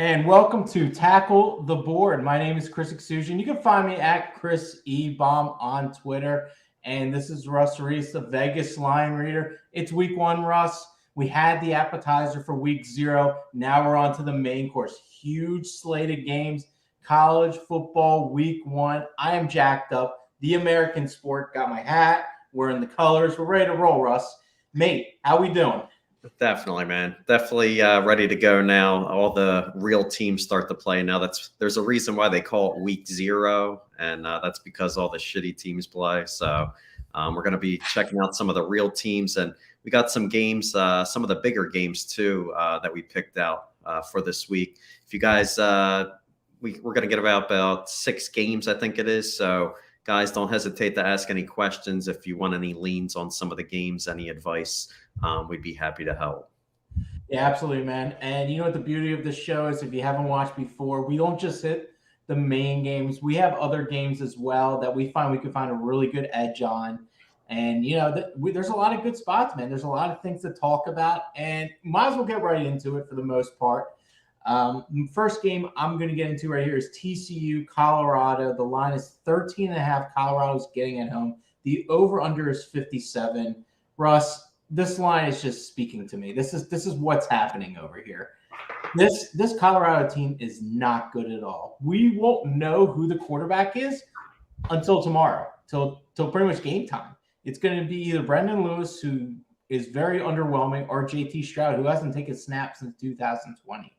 And welcome to Tackle the Board. My name is Chris Euksuzian. You can find me at Chris E. Baum on Twitter. And this is Rus Reese, the Vegas line reader. It's week one, Russ. We had the appetizer for week 0. Now we're on to the main course. Huge slate of games. College football week 1. I am jacked up. The American sport. Got my hat. We're in the colors. We're ready to roll, Russ. Mate, how we doing? Definitely, man. Definitely ready to go now. All the real teams start to play now. There's a reason why they call it week 0, and that's because all the shitty teams play. So we're going to be checking out some of the real teams, and we got some games, some of the bigger games too, that we picked out for this week. If you guys, we're going to get about 6 games, I think it is. So guys, don't hesitate to ask any questions. If you want any leans on some of the games, any advice, we'd be happy to help. Yeah, absolutely, man. And you know what the beauty of this show is? If you haven't watched before, we don't just hit the main games. We have other games as well that we can find a really good edge on. And, you know, there's a lot of good spots, man. There's a lot of things to talk about. And might as well get right into it for the most part. First game I'm going to get into right here is TCU, Colorado. The line is 13.5. Colorado's getting it home. The over-under is 57. Russ, this line is just speaking to me. This is what's happening over here. This Colorado team is not good at all. We won't know who the quarterback is until tomorrow, till pretty much game time. It's going to be either Brendan Lewis, who is very underwhelming, or JT Stroud, who hasn't taken snaps since 2020.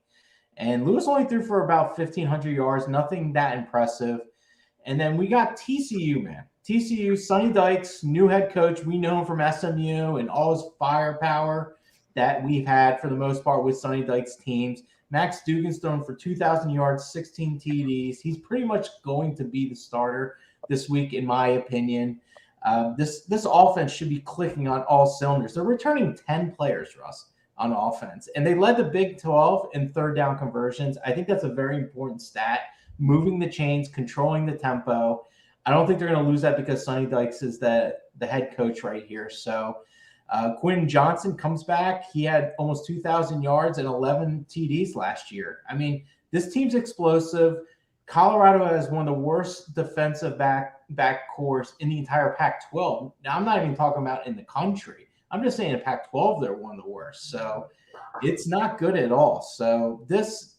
And Lewis only threw for about 1,500 yards, nothing that impressive. And then we got TCU, man. TCU, Sonny Dykes, new head coach. We know him from SMU and all his firepower that we've had for the most part with Sonny Dykes' teams. Max Duggan's thrown for 2,000 yards, 16 TDs. He's pretty much going to be the starter this week, in my opinion. This offense should be clicking on all cylinders. They're returning 10 players, Russ, on offense. And they led the Big 12 in third down conversions. I think that's a very important stat. Moving the chains, controlling the tempo. I don't think they're going to lose that because Sonny Dykes is the head coach right here. So Quinn Johnson comes back. He had almost 2,000 yards and 11 TDs last year. I mean, this team's explosive. Colorado has one of the worst defensive back cores in the entire Pac-12. Now, I'm not even talking about in the country. I'm just saying in Pac-12, they're one of the worst. So it's not good at all. So this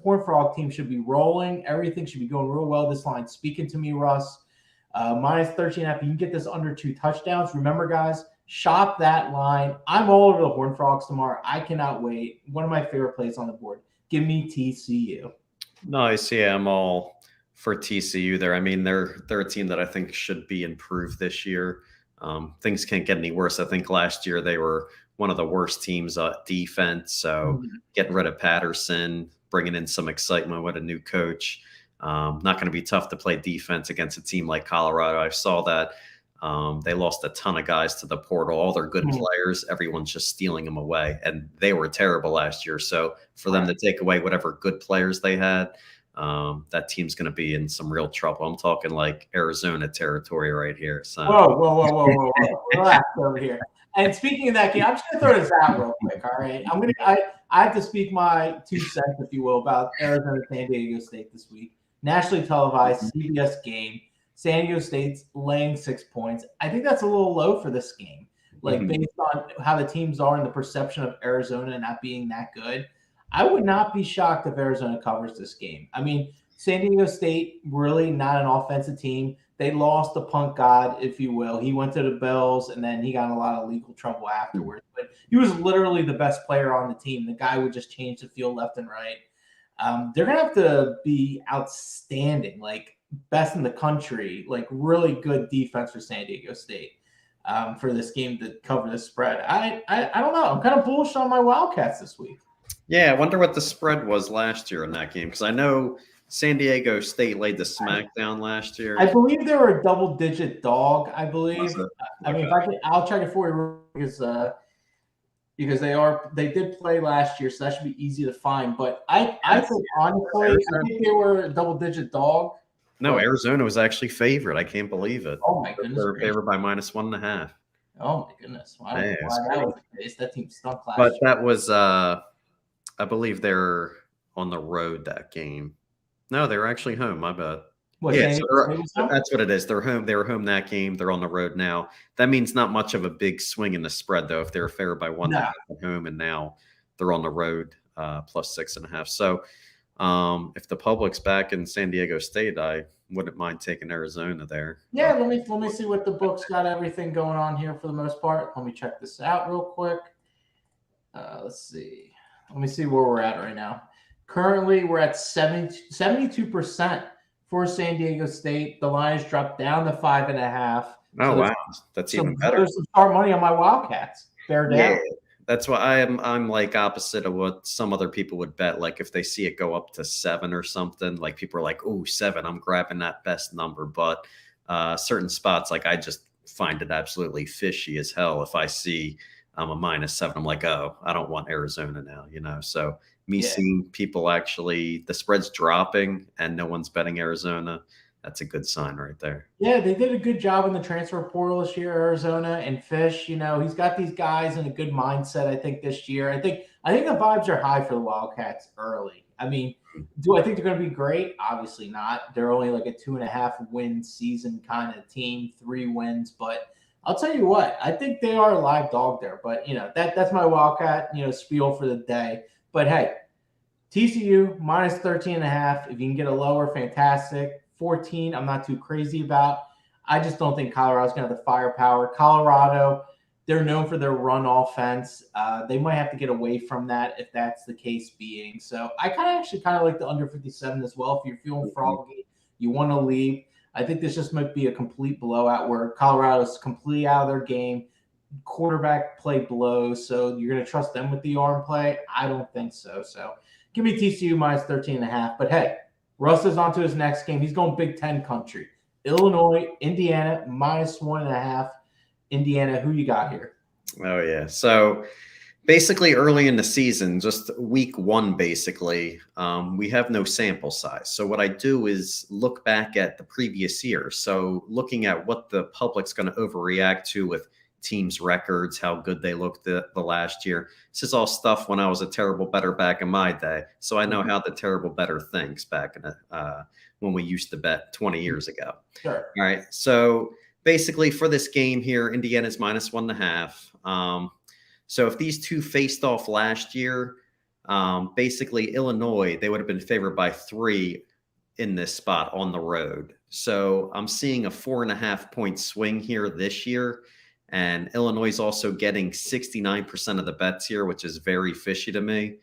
Horned Frog team should be rolling. Everything should be going real well. This line speaking to me, Russ. Minus 13.5. You can get this under 2 touchdowns. Remember, guys, shop that line. I'm all over the Horned Frogs tomorrow. I cannot wait. One of my favorite plays on the board. Give me TCU. Nice. Yeah, I'm all for TCU there. I mean, they're a team that I think should be improved this year. Things can't get any worse. I think last year they were one of the worst teams defense. So getting rid of Patterson, bringing in some excitement with a new coach. Not going to be tough to play defense against a team like Colorado. I saw that they lost a ton of guys to the portal. All their good players, everyone's just stealing them away. And they were terrible last year. So for them to take away whatever good players they had, that team's going to be in some real trouble. I'm talking like Arizona territory right here. So. Whoa. Relax over here. And speaking of that game, I'm just going to throw this out real quick, all right? I have to speak my 2 cents, if you will, about Arizona San Diego State this week. Nationally televised CBS game. San Diego State's laying 6 points. I think that's a little low for this game. Like, based on how the teams are and the perception of Arizona not being that good, I would not be shocked if Arizona covers this game. I mean, San Diego State, really not an offensive team. They lost the punk god, if you will. He went to the Bills, and then he got in a lot of legal trouble afterwards. But he was literally the best player on the team. The guy would just change the field left and right. They're going to have to be outstanding, like best in the country, like really good defense for San Diego State for this game to cover the spread. I don't know. I'm kind of bullish on my Wildcats this week. Yeah, I wonder what the spread was last year in that game, because I know San Diego State laid the smackdown last year. I believe they were a double-digit dog. I believe. I mean, I'll check it for you because they did play last year, so that should be easy to find. But I think honestly, I think they were a double-digit dog. No, Arizona was actually favored. I can't believe it. Oh my goodness! They're favored by -1.5. Oh my goodness! Wow, why that was the case. That team stunk last But year. that was, I believe they're on the road that game. No, they were actually home. My bad. What, Yeah, San so Diego State? that's what it is. They're home. They were home that game. They're on the road now. That means not much of a big swing in the spread, though. If they were favored by 1.5 No. at home, and now they're on the road plus 6.5. So if the public's back in San Diego State, I wouldn't mind taking Arizona there. Yeah, let me see what the book's got everything going on here for the most part. Let me check this out real quick. Let's see. Let me see where we're at right now. Currently, we're at 72% for San Diego State. The line has dropped down to 5.5. Oh, wow. That's even better. There's some smart money on my Wildcats. Bear down. Yeah, that's why I'm like opposite of what some other people would bet. Like if they see it go up to 7 or something, like people are like, "Oh, 7, I'm grabbing that best number." But certain spots, like I just find it absolutely fishy as hell. If I see a -7, I'm like, "Oh, I don't want Arizona now," you know. So seeing people actually the spread's dropping and no one's betting Arizona, that's a good sign right there. Yeah, they did a good job in the transfer portal this year, Arizona and Fish. You know, he's got these guys in a good mindset, I think, this year. I think the vibes are high for the Wildcats early. I mean, do I think they're going to be great? Obviously not. They're only like a 2.5 win season kind of team, 3 wins. But I'll tell you what, I think they are a live dog there. But you know, that's my Wildcat, spiel for the day. But hey, TCU -13.5. If you can get a lower, fantastic. 14, I'm not too crazy about. I just don't think Colorado's going to have the firepower. Colorado, they're known for their run offense. They might have to get away from that if that's the case being. So I kind of like the under 57 as well. If you're feeling froggy, you want to leave. I think this just might be a complete blowout where Colorado's completely out of their game. Quarterback play blows. So you're going to trust them with the arm play? I don't think so. So give me TCU -13.5. But hey, Russ is on to his next game. He's going Big Ten country. Illinois, Indiana, -1.5. Indiana, who you got here? Oh, yeah. So basically early in the season, just week 1, basically, we have no sample size. So what I do is look back at the previous year. So looking at what the public's going to overreact to with teams' records, how good they looked the last year. This is all stuff when I was a terrible better back in my day. So I know how the terrible better thinks back in when we used to bet 20 years ago. Sure. All right. So basically for this game here, Indiana's -1.5. So if these two faced off last year, basically Illinois, they would have been favored by 3 in this spot on the road. So I'm seeing a 4.5 point swing here this year. And Illinois is also getting 69% of the bets here, which is very fishy to me.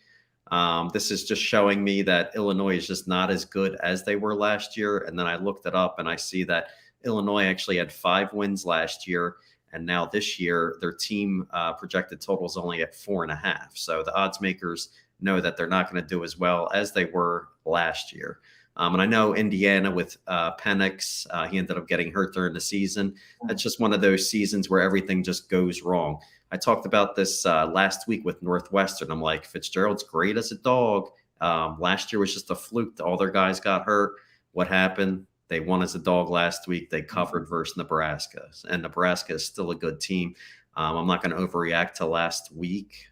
This is just showing me that Illinois is just not as good as they were last year. And then I looked it up and I see that Illinois actually had 5 wins last year. And now this year, their team projected total is only at 4.5. So the odds makers know that they're not going to do as well as they were last year. And I know Indiana with Penix, he ended up getting hurt during the season. That's just one of those seasons where everything just goes wrong. I talked about this last week with Northwestern. I'm like, Fitzgerald's great as a dog. Last year was just a fluke. All their guys got hurt. What happened? They won as a dog last week. They covered versus Nebraska. And Nebraska is still a good team. I'm not going to overreact to last week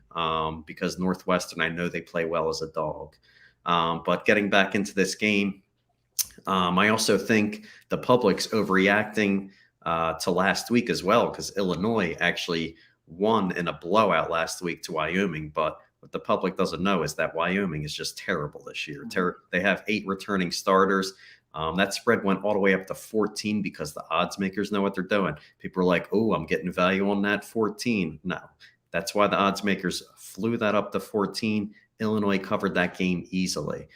because Northwestern, I know they play well as a dog. But getting back into this game, I also think the public's overreacting to last week as well because Illinois actually won in a blowout last week to Wyoming. But what the public doesn't know is that Wyoming is just terrible this year. They have 8 returning starters. That spread went all the way up to 14 because the odds makers know what they're doing. People are like, oh, I'm getting value on that 14. No, that's why the odds makers flew that up to 14. Illinois covered that game easily.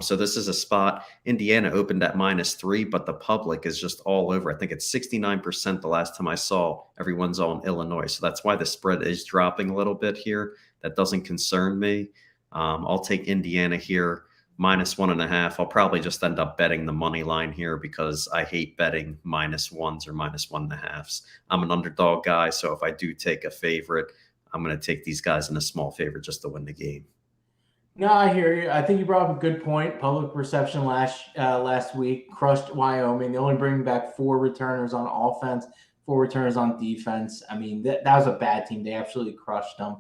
So this is a spot. Indiana opened at -3, but the public is just all over. I think it's 69% the last time I saw. Everyone's on Illinois. So that's why the spread is dropping a little bit here. That doesn't concern me. I'll take Indiana here, -1.5. I'll probably just end up betting the money line here because I hate betting -1s or -1.5s. I'm an underdog guy, so if I do take a favorite, I'm going to take these guys in a small favorite just to win the game. No, I hear you. I think you brought up a good point. Public perception last week crushed Wyoming. They only bring back 4 returners on offense, 4 returners on defense. I mean, that was a bad team. They absolutely crushed them.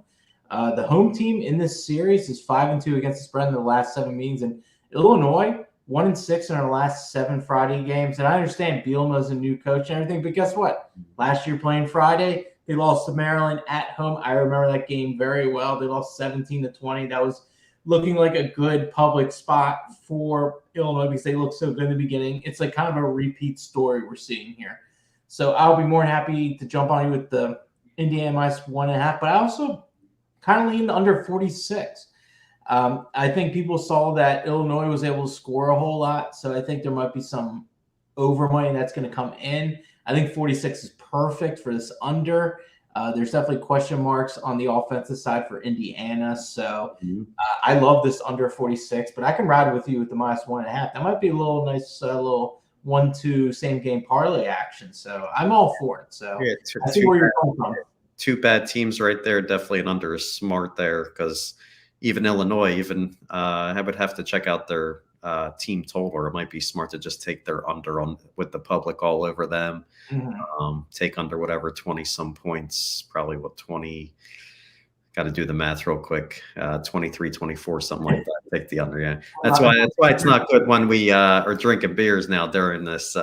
The home team in this series is 5-2 against the spread in the last 7 meetings, and Illinois 1-6 in our last 7 Friday games. And I understand Bielema's a new coach and everything, but guess what? Last year playing Friday, they lost to Maryland at home. I remember that game very well. They lost 17-20. That was looking like a good public spot for Illinois because they looked so good in the beginning. It's like kind of a repeat story we're seeing here. So I'll be more than happy to jump on you with the Indiana minus 1.5, but I also kind of leaned under 46. I think people saw that Illinois was able to score a whole lot, so I think there might be some over money that's going to come in. I think 46 is perfect for this under. There's definitely question marks on the offensive side for Indiana, so I love this under 46, but I can ride with you with the minus 1.5. That might be a little nice little 1-2 same game parlay action, so I'm all for it. So yeah, I see where you're coming from. 2 bad teams right there. Definitely an under is smart there because even Illinois, I would have to check out their team total, or it might be smart to just take their under on with the public all over them. Take under whatever 20 some points, probably 20. Got to do the math real quick. 23, 24, something like that. Take the under. Yeah, that's why it's not good when we are drinking beers now during this.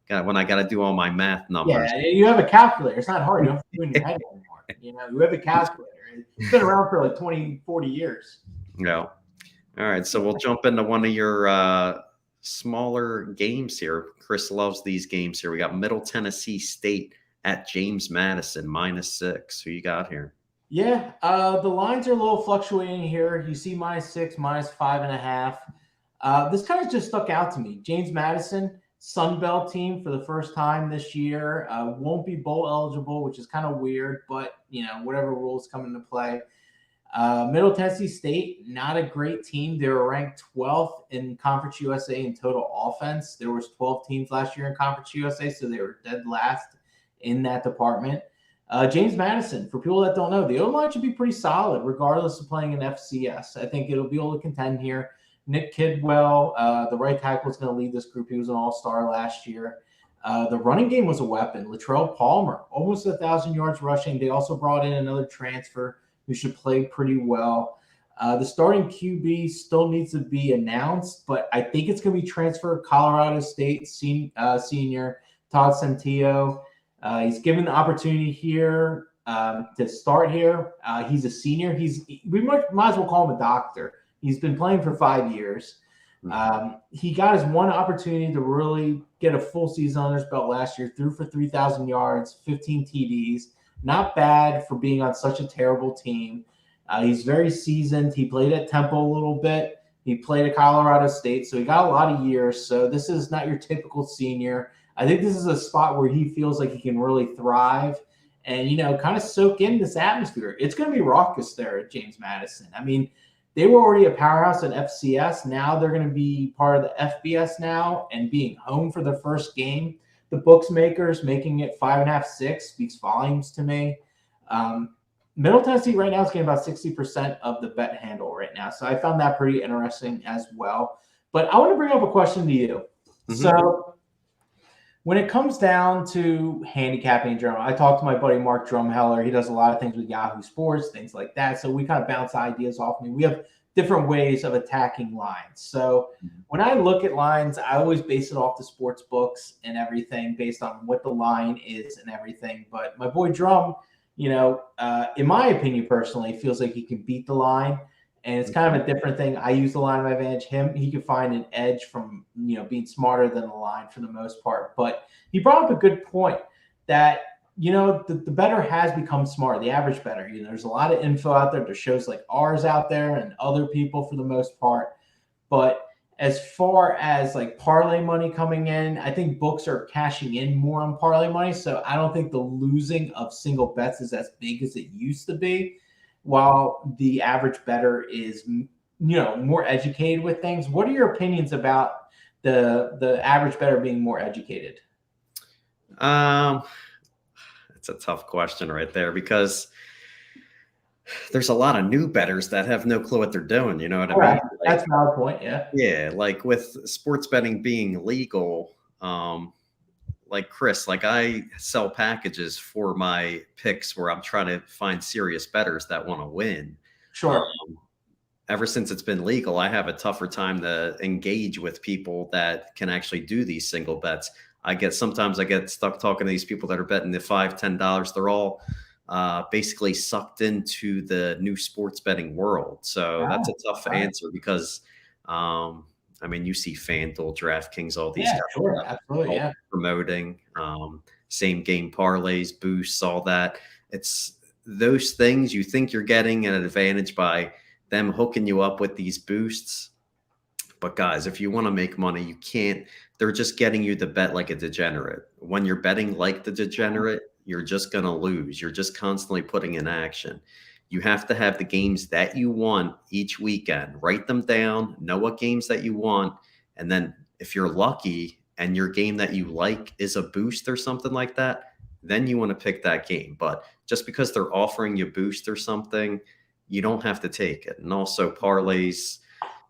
When I got to do all my math numbers. Yeah, you have a calculator. It's not hard. You don't have to do it in your head anymore. You have a calculator. It's been around for like 20, 40 years. Yeah. All right. So we'll jump into one of your smaller games here. Chris loves these games here. We got Middle Tennessee State at James Madison -6. Who you got here? Yeah, the lines are a little fluctuating here. You see -6, -5.5. This kind of just stuck out to me. James Madison, Sun Belt team for the first time this year, won't be bowl eligible, which is kind of weird, but whatever rules come into play. Middle Tennessee State, not a great team. They were ranked 12th in Conference USA in total offense. There was 12 teams last year in Conference USA, so they were dead last in that department. James Madison, for people that don't know, the O-line should be pretty solid regardless of playing in FCS. I think it'll be able to contend here. Nick Kidwell, the right tackle, is going to lead this group. He was an all-star last year. The running game was a weapon. Latrell Palmer, almost 1,000 yards rushing. They also brought in another transfer who should play pretty well. The starting QB still needs to be announced, but I think it's going to be transfer Colorado State senior Todd Centillo. He's given the opportunity here to start here. He's a senior. We might as well call him a doctor. He's been playing for 5 years. He got his one opportunity to really get a full season under his belt last year, threw for 3,000 yards, 15 TDs. Not bad for being on such a terrible team. He's very seasoned. He played at Temple a little bit. He played at Colorado State, so he got a lot of years. So this is not your typical senior. I think this is a spot where he feels like he can really thrive and, kind of soak in this atmosphere. It's going to be raucous there at James Madison. I mean, they were already a powerhouse at FCS. Now they're going to be part of the FBS now and being home for their first game. The bookmakers making it 5.5, 6 speaks volumes to me. Middle Tennessee right now is getting about 60% of the bet handle right now. So I found that pretty interesting as well. But I want to bring up a question to you. So when it comes down to handicapping in general, I talked to my buddy Mark Drumheller. He does a lot of things with Yahoo Sports, things like that. So we kind of bounce ideas off me. We have different ways of attacking lines. So when I look at lines, I always base it off the sports books and everything based on what the line is and everything. But my boy Drum, in my opinion, personally, feels like he can beat the line. And it's kind of a different thing. I use the line of my advantage. He can find an edge from, being smarter than the line for the most part. But he brought up a good point that, the bettor has become smart, the average bettor. There's a lot of info out there. There's shows like ours out there and other people for the most part. But as far as like parlay money coming in, I think books are cashing in more on parlay money. So I don't think the losing of single bets is as big as it used to be. While the average bettor is, more educated with things. What are your opinions about the average bettor being more educated? It's a tough question right there because there's a lot of new bettors that have no clue what they're doing. You know what I mean? That's my point. Yeah. Yeah. Like with sports betting being legal, like Chris, like I sell packages for my picks where I'm trying to find serious bettors that want to win. Sure. Ever since it's been legal, I have a tougher time to engage with people that can actually do these single bets. Sometimes I get stuck talking to these people that are betting the $5, $10. They're all basically sucked into the new sports betting world. So that's a tough answer because, I mean, you see FanDuel, DraftKings, all these Yeah, guys sure. Absolutely. Yeah. promoting same game parlays, boosts, all that. It's those things you think you're getting an advantage by them hooking you up with these boosts. But guys, if you want to make money, you can't. They're just getting you to bet like a degenerate. When you're betting like the degenerate, you're just going to lose. You're just constantly putting in action. You have to have the games that you want each weekend. Write them down, know what games that you want. And then if you're lucky and your game that you like is a boost or something like that, then you want to pick that game. But just because they're offering you boost or something, you don't have to take it. And also parlays,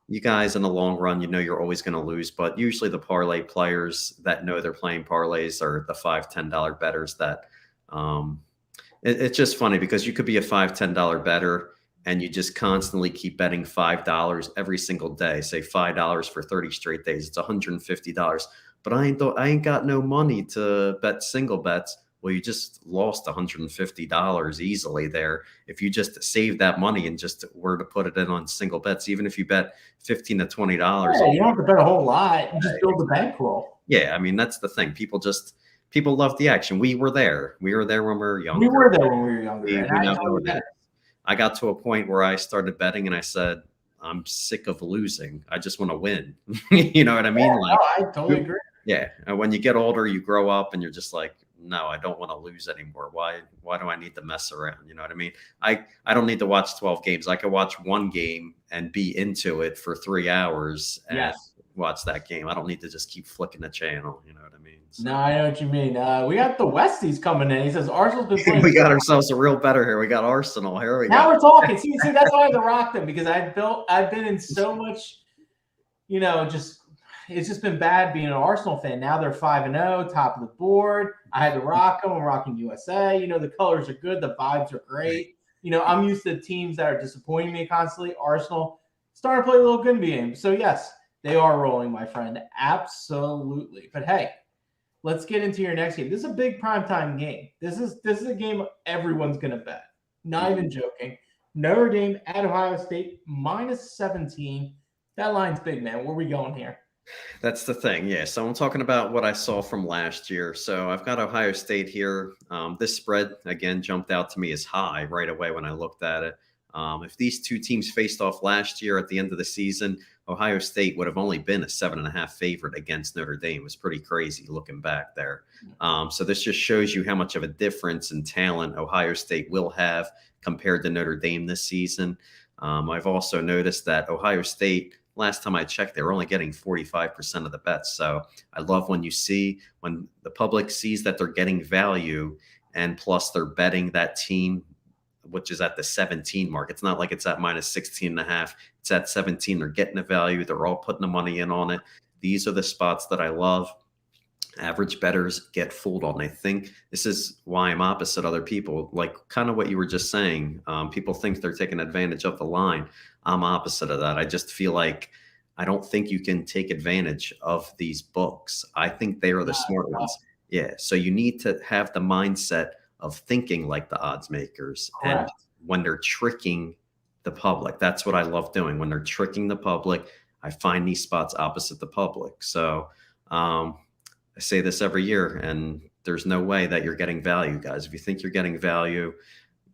you guys in the long run, you know you're always going to lose, but usually the parlay players that know they're playing parlays are the $5, $10 bettors that it's just funny because you could be a $5, $10 better and you just constantly keep betting $5 every single day, say $5 for 30 straight days. It's $150. But I ain't got no money to bet single bets. Well, you just lost $150 easily there. If you just save that money and just were to put it in on single bets, even if you bet $15 to $20. Yeah, you don't have to bet a whole lot. You just build the bankroll. Yeah, I mean, that's the thing. People love the action. We were there. We were there when we were younger. We were there when we were younger. I got to a point where I started betting and I said, I'm sick of losing. I just want to win. You know what I mean? Yeah, no, I totally agree. Yeah. And when you get older, you grow up and you're just like, no, I don't want to lose anymore. Why do I need to mess around? You know what I mean? I don't need to watch 12 games. I could watch one game and be into it for 3 hours and watch that game. I don't need to just keep flicking the channel. You know what I mean? So. No, I know what you mean. We got the Westies coming in. He says Arsenal's been playing. We got ourselves a real better here. We got Arsenal. Here we go. Now we're talking. See, that's why I had to rock them because I've been in so much, it's just been bad being an Arsenal fan. Now they're 5-0, top of the board. I had to rock them. I'm rocking USA. The colors are good. The vibes are great. I'm used to teams that are disappointing me constantly. Arsenal starting to play a little good game. So, yes, they are rolling, my friend. Absolutely. But, hey, let's get into your next game. This is a big primetime game. This is a game everyone's going to bet. Not even joking. Notre Dame at Ohio State, -17. That line's big, man. Where are we going here? That's the thing. Yeah. So I'm talking about what I saw from last year. So I've got Ohio State here. This spread, again, jumped out to me as high right away when I looked at it. If these two teams faced off last year at the end of the season, Ohio State would have only been a 7.5 favorite against Notre Dame. It was pretty crazy looking back there. So this just shows you how much of a difference in talent Ohio State will have compared to Notre Dame this season. I've also noticed that Ohio State, last time I checked, they were only getting 45% of the bets. So I love when the public sees that they're getting value and plus they're betting that team, which is at the 17 mark. It's not like it's at -16.5. It's at 17. They're getting the value. They're all putting the money in on it. These are the spots that I love. Average bettors get fooled on. I think this is why I'm opposite other people, like kind of what you were just saying. People think they're taking advantage of the line. I'm opposite of that. I just feel like I don't think you can take advantage of these books. I think they are the smart ones. Yeah. So you need to have the mindset of thinking like the odds makers. And when they're tricking the public, that's what I love doing. When they're tricking the public, I find these spots opposite the public. So I say this every year, and there's no way that you're getting value, guys. If you think you're getting value,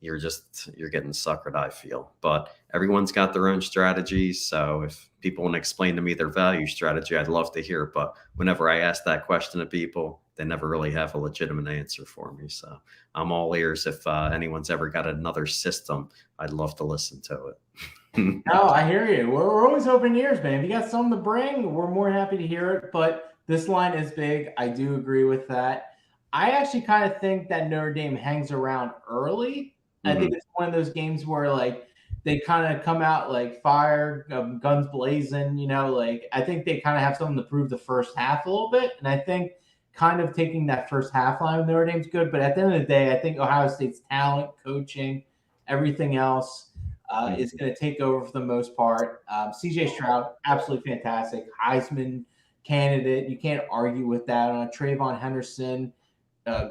you're getting suckered, I feel. But everyone's got their own strategies. So if people want to explain to me their value strategy, I'd love to hear. But whenever I ask that question to people, they never really have a legitimate answer for me. So I'm all ears. If anyone's ever got another system, I'd love to listen to it. No, I hear you. We're always open ears, man. If you got something to bring, we're more happy to hear it. But this line is big. I do agree with that. I actually kind of think that Notre Dame hangs around early. I think it's one of those games where they kind of come out like fire, guns blazing, I think they kind of have something to prove the first half a little bit. And I think kind of taking that first half line of Notre Dame's good. But at the end of the day, I think Ohio State's talent, coaching, everything else is going to take over for the most part. CJ Stroud, absolutely fantastic. Heisman candidate. You can't argue with that. On Trayvon Henderson,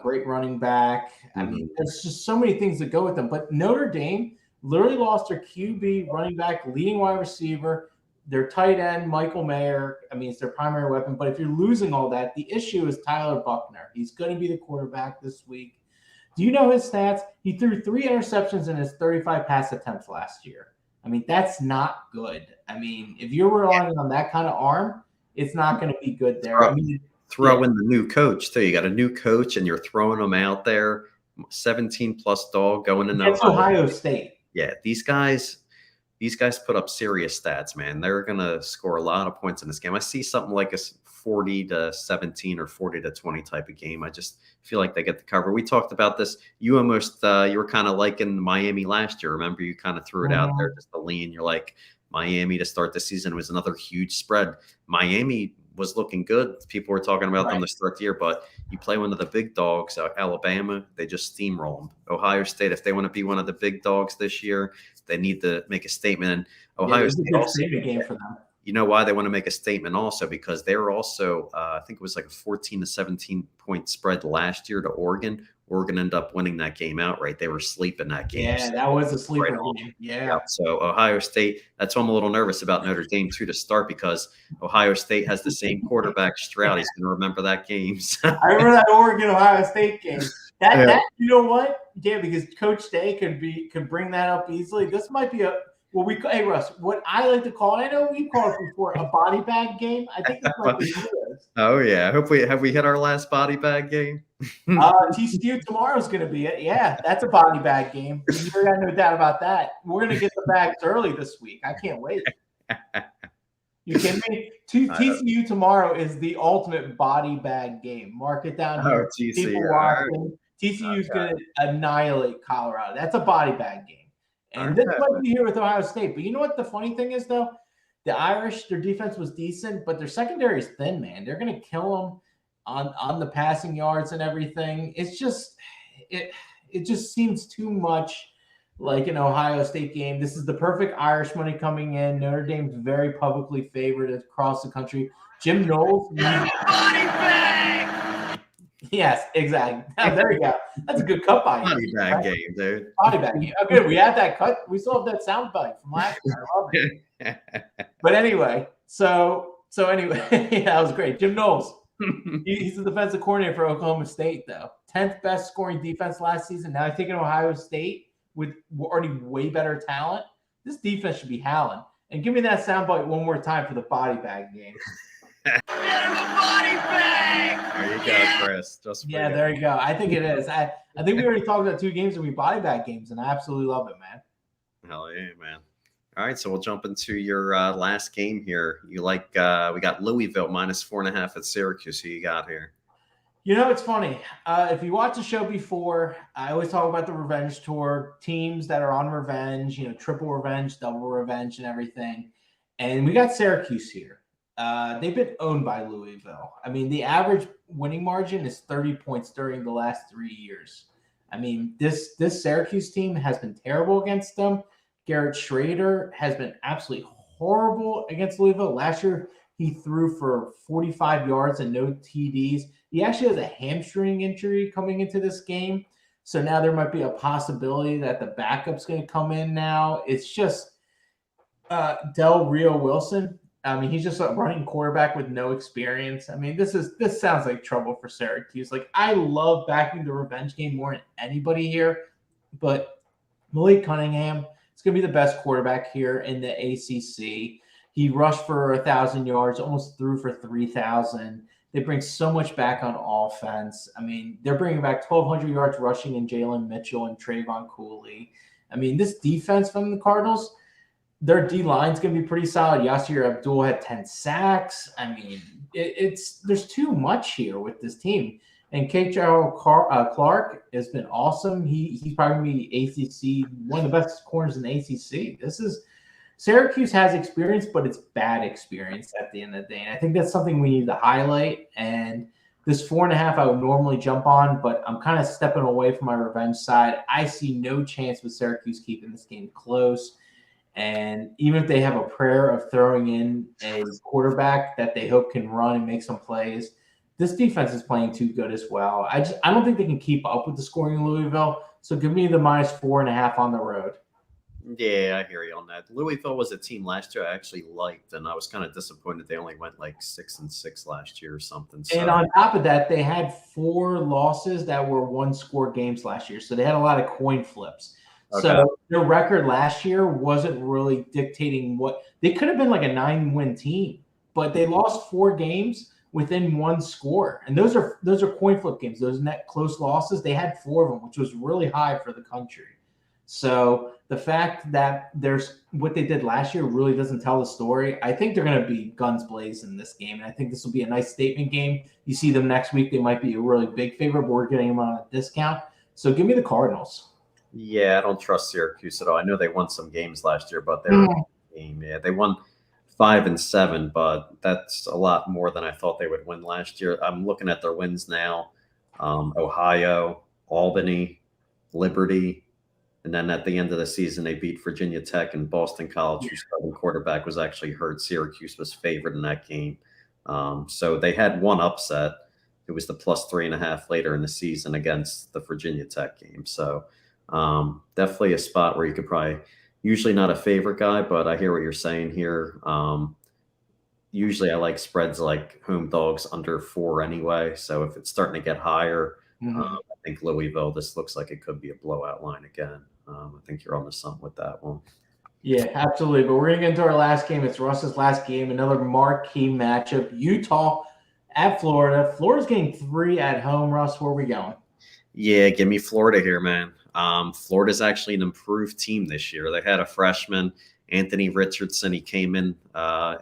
great running back. I mean, there's just so many things that go with them. But Notre Dame literally lost their QB, running back, leading wide receiver, their tight end, Michael Mayer. I mean, it's their primary weapon. But if you're losing all that, the issue is Tyler Buchner. He's going to be the quarterback this week. Do you know his stats? He threw 3 interceptions in his 35 pass attempts last year. I mean, that's not good. I mean, if you're relying on that kind of arm, it's not going to be good there. Throw in the new coach, too. You got a new coach, and you're throwing them out there. 17-plus dog going in Ohio State. Yeah, these guys put up serious stats, man. They're going to score a lot of points in this game. I see something like a 40-17 or 40-20 type of game. I just feel like they get the cover. We talked about this. You were kind of liking Miami last year. Remember, you kind of threw it out there just to lean. You're like, Miami to start the season was another huge spread. Miami was looking good. People were talking about them to start the year, but you play one of the big dogs, Alabama, they just steamroll them. Ohio State, if they want to be one of the big dogs this year, they need to make a statement. And Ohio State also, game for them. You know why they want to make a statement also? Because they were also, I think it was like a 14-17 point spread last year to Oregon. Oregon ended up winning that game outright. They were sleeping that game. Yeah, that was a sleeper game. Yeah. So Ohio State, that's why I'm a little nervous about Notre Dame too to start, because Ohio State has the same quarterback, Stroud. He's going to remember that game. I remember that Oregon-Ohio State game. That you know what? Yeah, because Coach Day could bring that up easily. This might be hey Russ, what I like to call it, I know we've called it before, a body bag game. I think this might be yours. Oh yeah. Have we hit our last body bag game? TCU tomorrow is going to be it. Yeah, that's a body bag game. You got no doubt about that. We're going to get the bags early this week. I can't wait. You kidding me? TCU tomorrow is the ultimate body bag game. Mark it down here. TCU. People watching. TCU is going to annihilate Colorado. That's a body bag game. And this might be here with Ohio State. But you know what the funny thing is, though? The Irish, their defense was decent, but their secondary is thin, man. They're going to kill them on the passing yards and everything. It's just it just seems too much like an Ohio State game. This is the perfect Irish money coming in. Notre Dame's very publicly favored across the country. Jim Knowles. Body bag! Yes, exactly. There you go. That's a good cut by you. Body bag game, dude. Body bag game. Okay, we had that cut. We still have that sound bite from last year. I love it. But anyway, so anyway, yeah, that was great. Jim Knowles. He's the defensive coordinator for Oklahoma State, though. 10th best scoring defense last season. Now I think in Ohio State with already way better talent, this defense should be howling. And give me that soundbite one more time for the body bag game. Get him a body bag! There you go, Chris. Yeah, there you go. I think it is. I think we already talked about 2 games and we body bag games, and I absolutely love it, man. Hell yeah, man. All right, so we'll jump into your last game here. You we got Louisville -4.5 at Syracuse. Who you got here? You know, it's funny. If you watch the show before, I always talk about the revenge tour, teams that are on revenge, triple revenge, double revenge, and everything. And we got Syracuse here. They've been owned by Louisville. I mean, the average winning margin is 30 points during the last 3 years. I mean, this Syracuse team has been terrible against them. Garrett Schrader has been absolutely horrible against Louisville. Last year, he threw for 45 yards and no TDs. He actually has a hamstring injury coming into this game. So now there might be a possibility that the backup's going to come in now. It's just Del Rio Wilson. I mean, he's just a running quarterback with no experience. I mean, this sounds like trouble for Syracuse. Like, I love backing the revenge game more than anybody here, but Malik Cunningham is going to be the best quarterback here in the ACC. He rushed for 1,000 yards, almost threw for 3,000. They bring so much back on offense. I mean, they're bringing back 1,200 yards rushing in Jalen Mitchell and Trayvon Cooley. I mean, this defense from the Cardinals, their D-line is going to be pretty solid. Yasir Abdul had 10 sacks. I mean, there's too much here with this team. And K.J. Clark has been awesome. He's probably going to be ACC, one of the best corners in the ACC. Syracuse has experience, but it's bad experience at the end of the day. And I think that's something we need to highlight. And This 4.5 I would normally jump on, but I'm kind of stepping away from my revenge side. I see no chance with Syracuse keeping this game close. And even if they have a prayer of throwing in a quarterback that they hope can run and make some plays, this defense is playing too good as well. I don't think they can keep up with the scoring in Louisville. So give me the -4.5 on the road. Yeah, I hear you on that. Louisville was a team last year I actually liked, and I was kind of disappointed they only went like 6-6 last year or something. So. And on top of that, they had 4 losses that were one-score games last year. So they had a lot of coin flips. Okay. So their record last year wasn't really dictating what – they could have been like a 9-win team, but they lost 4 games within 1 score. And those are coin flip games. Those net close losses, they had 4 of them, which was really high for the country. So the fact that there's what they did last year really doesn't tell the story. I think they're going to be guns blazing in this game. And I think this will be a nice statement game. You see them next week. They might be a really big favorite, but we're getting them on a discount. So give me the Cardinals. Yeah, I don't trust Syracuse at all. I know they won some games last year, but they were a game. Yeah, they won 5 and 7, but that's a lot more than I thought they would win last year. I'm looking at their wins now. Ohio, Albany, Liberty. And then at the end of the season, they beat Virginia Tech and Boston College, whose starting quarterback was actually hurt. Syracuse was favored in that game. So they had one upset. It was the +3.5 later in the season against the Virginia Tech game. So definitely a spot where you could probably – usually not a favorite guy, but I hear what you're saying here. Usually I like spreads like home dogs under 4 anyway. So if it's starting to get higher, I think Louisville, this looks like it could be a blowout line again. I think you're on the something with that one. Yeah, absolutely. But we're going to get into our last game. It's Russ's last game, another marquee matchup. Utah at Florida. Florida's getting 3 at home. Russ, where are we going? Yeah, give me Florida here, man. Florida's actually an improved team this year. They had a freshman, Anthony Richardson. He came in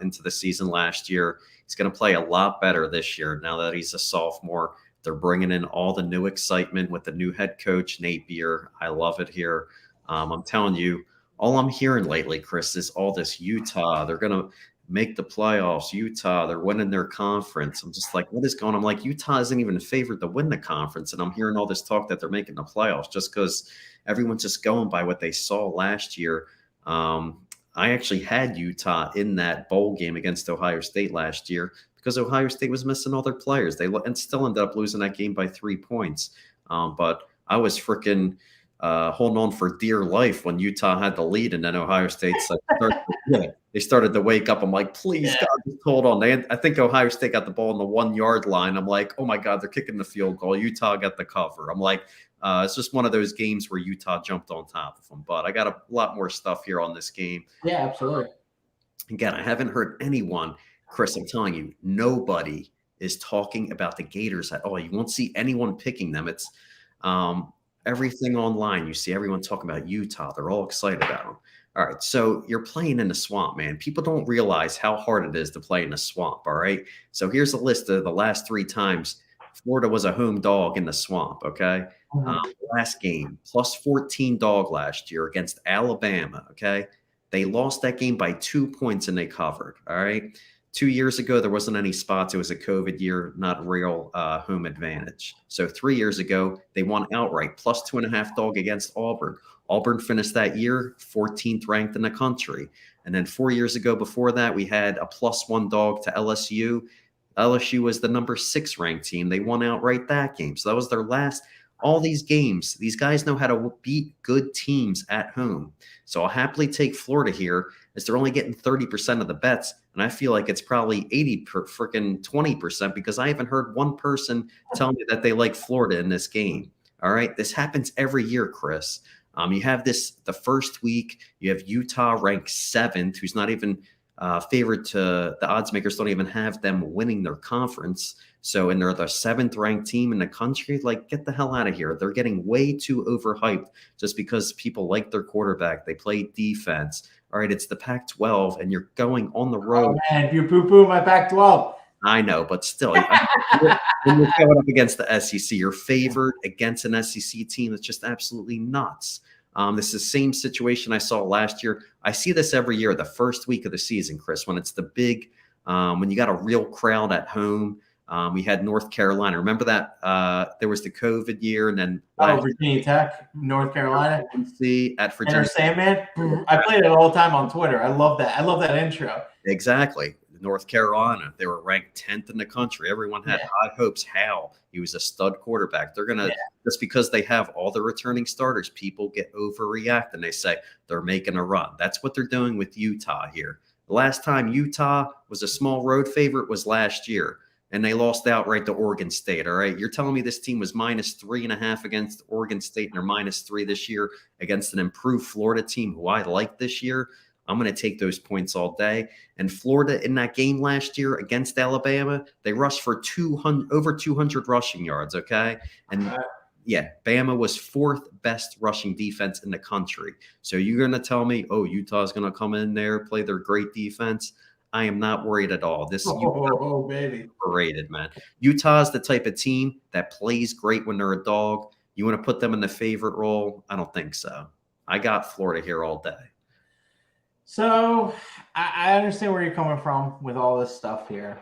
into the season last year. He's going to play a lot better this year now that he's a sophomore. They're bringing in all the new excitement with the new head coach, Nate Beer. I love it here. I'm telling you, all I'm hearing lately, Chris, is all this Utah. They're going to make the playoffs. Utah, they're winning their conference. I'm just like, what is going on? I'm like, Utah isn't even favored to win the conference. And I'm hearing all this talk that they're making the playoffs just because everyone's just going by what they saw last year. I actually had Utah in that bowl game against Ohio State last year, because Ohio State was missing all their players. And still ended up losing that game by 3 points. But I was freaking holding on for dear life when Utah had the lead, and then Ohio State's like, they started to wake up. I'm like, please, God, just hold on. I think Ohio State got the ball on the 1-yard line. I'm like, oh my God, they're kicking the field goal. Utah got the cover. I'm like, it's just one of those games where Utah jumped on top of them. But I got a lot more stuff here on this game. Yeah, absolutely. Again, I haven't heard anyone. Chris, I'm telling you, nobody is talking about the Gators at all. You won't see anyone picking them. It's everything online. You see everyone talking about Utah. They're all excited about them. All right, so you're playing in the swamp, man. People don't realize how hard it is to play in the swamp, all right? So here's a list of the last 3 times Florida was a home dog in the swamp, okay? Last game, +14 dog last year against Alabama, okay? They lost that game by 2 points and they covered, all right? 2 years ago, there wasn't any spots. It was a COVID year, not real home advantage. So 3 years ago, they won outright, +2.5 dog against Auburn. Auburn finished that year 14th ranked in the country. And then 4 years ago before that, we had a +1 dog to LSU. LSU was the number 6 ranked team. They won outright that game. So that was their last. All these games, these guys know how to beat good teams at home. So I'll happily take Florida here, as they're only getting 30% of the bets. And I feel like it's probably 20%, because I haven't heard one person tell me that they like Florida in this game. All right. This happens every year, Chris. You have this the first week, you have Utah ranked 7th, who's not even favored to the odds makers don't even have them winning their conference. So, and they're the 7th ranked team in the country. Like, get the hell out of here. They're getting way too overhyped just because people like their quarterback. They play defense. All right, it's the Pac-12, and you're going on the road. Oh, man, if you poo-poo my Pac-12. I know, but still, when you're going up against the SEC, you're favored against an SEC team that's just absolutely nuts. This is the same situation I saw last year. I see this every year, the first week of the season, Chris, when it's the big, when you got a real crowd at home. We had North Carolina. Remember that there was the COVID year, and then Virginia Tech, North Carolina. At Virginia. Enter Sandman. I played it all the time on Twitter. I love that. I love that intro. Exactly. North Carolina. They were ranked 10th in the country. Everyone had high hopes. How? He was a stud quarterback. They're going to, just because they have all the returning starters, people get overreact and they say they're making a run. That's what they're doing with Utah here. The last time Utah was a small road favorite was last year, and they lost outright to Oregon State. All right. You're telling me this team was -3.5 against Oregon State, and they're -3 this year against an improved Florida team who I like this year? I'm going to take those points all day. And Florida in that game last year against Alabama, they rushed for over 200 rushing yards, okay? And Bama was 4th best rushing defense in the country. So you're going to tell me, oh, Utah's going to come in there, play their great defense? I am not worried at all. This baby, overrated, man. Utah's the type of team that plays great when they're a dog. You want to put them in the favorite role? I don't think so. I got Florida here all day. So I understand where you're coming from with all this stuff here.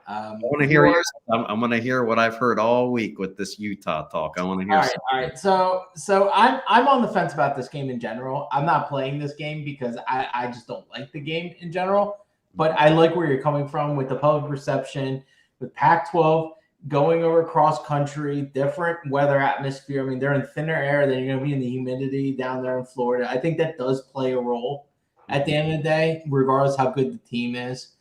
I want to hear yours. I'm going to hear what I've heard all week with this Utah talk. I want to hear. All right. So I'm on the fence about this game in general. I'm not playing this game because I just don't like the game in general. But I like where you're coming from with the public reception, with Pac-12 going over cross country, different weather atmosphere. I mean, they're in thinner air. Then you're going to be in the humidity down there in Florida. I think that does play a role at the end of the day, regardless how good the team is.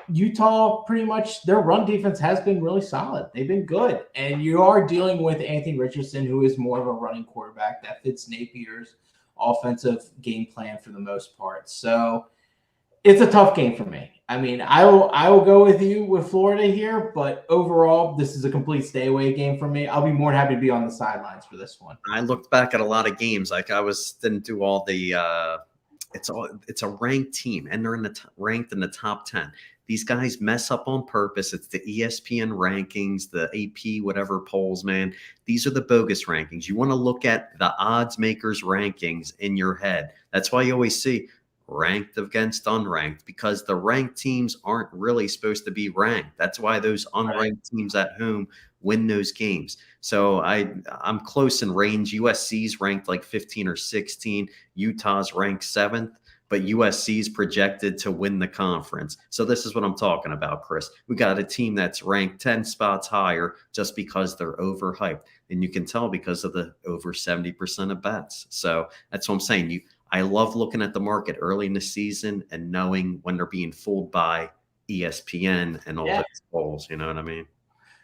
Utah, pretty much, their run defense has been really solid. They've been good. And you are dealing with Anthony Richardson, who is more of a running quarterback that fits Napier's offensive game plan for the most part. So it's a tough game for me. I mean, I will go with you with Florida here, but overall, this is a complete stay away game for me. I'll be more than happy to be on the sidelines for this one. I looked back at a lot of games. Like didn't do all the it's a ranked team, and they're ranked in the top 10. These guys mess up on purpose. It's the ESPN rankings, the AP, whatever polls, man. These are the bogus rankings. You want to look at the odds makers rankings in your head. That's why you always see ranked against unranked, because the ranked teams aren't really supposed to be ranked. That's why those unranked teams at home win those games. So I'm close in range. USC's ranked like 15 or 16. Utah's ranked 7th, but USC's projected to win the conference. So this is what I'm talking about, Chris. We got a team that's ranked 10 spots higher just because they're overhyped. And you can tell because of the over 70% of bets. So that's what I'm saying. I love looking at the market early in the season and knowing when they're being fooled by ESPN and all those polls. You know what I mean?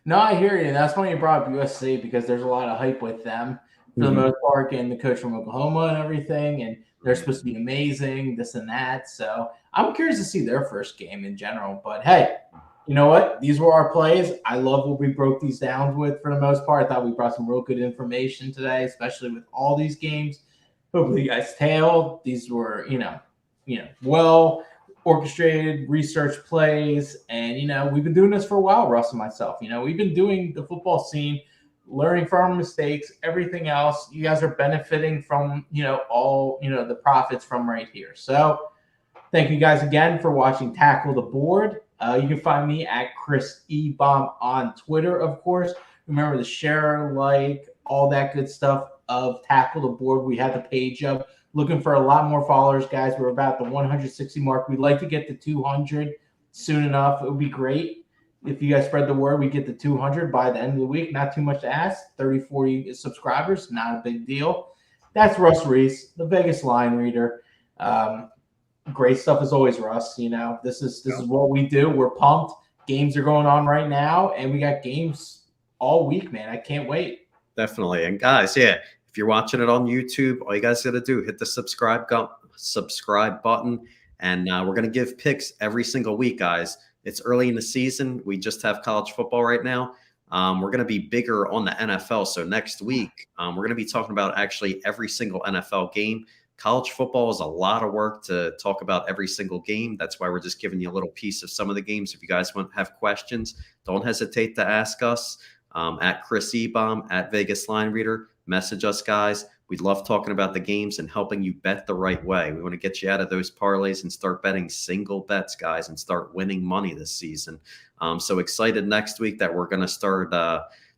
No, I hear you. That's why you brought up USC, because there's a lot of hype with them for the most part, and the coach from Oklahoma and everything, and they're supposed to be amazing, this and that. So I'm curious to see their first game in general. But hey, you know what? These were our plays. I love what we broke these down with for the most part. I thought we brought some real good information today, especially with all these games. Hopefully you guys tailed. These were, well orchestrated, research plays. And, we've been doing this for a while, Russ and myself. We've been doing the football scene, learning from our mistakes, everything else. You guys are benefiting from, all, the profits from right here. So thank you guys again for watching Tackle the Board. You can find me at Chris Ebom on Twitter, of course. Remember to share, like, all that good stuff of Tackle the Board. We have the page up. Looking for a lot more followers, guys. We're about the 160 mark. We'd like to get to 200 soon enough. It would be great if you guys spread the word. We get to 200 by the end of the week. Not too much to ask. 30, 40 subscribers, not a big deal. That's Rus Reese, the Vegas line reader. Great stuff as always, Russ. This is what we do. We're pumped. Games are going on right now, and we got games all week, man. I can't wait. Definitely. And guys, if you're watching it on YouTube, all you guys got to do, hit the subscribe button. And we're going to give picks every single week, guys. It's early in the season. We just have college football right now. We're going to be bigger on the NFL. So next week, we're going to be talking about actually every single NFL game. College football is a lot of work to talk about every single game. That's why we're just giving you a little piece of some of the games. If you guys have questions, don't hesitate to ask us. At Chris Ebom, at Vegas Line Reader. Message us, guys. We love talking about the games and helping you bet the right way. We want to get you out of those parlays and start betting single bets, guys, and start winning money this season. So excited next week that we're going to start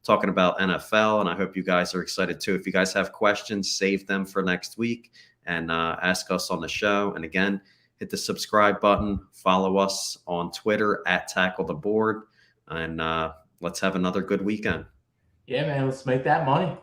talking about NFL, and I hope you guys are excited too. If you guys have questions, save them for next week and ask us on the show. And again, hit the subscribe button. Follow us on Twitter at Tackle the Board, and let's have another good weekend. Yeah, man, let's make that money.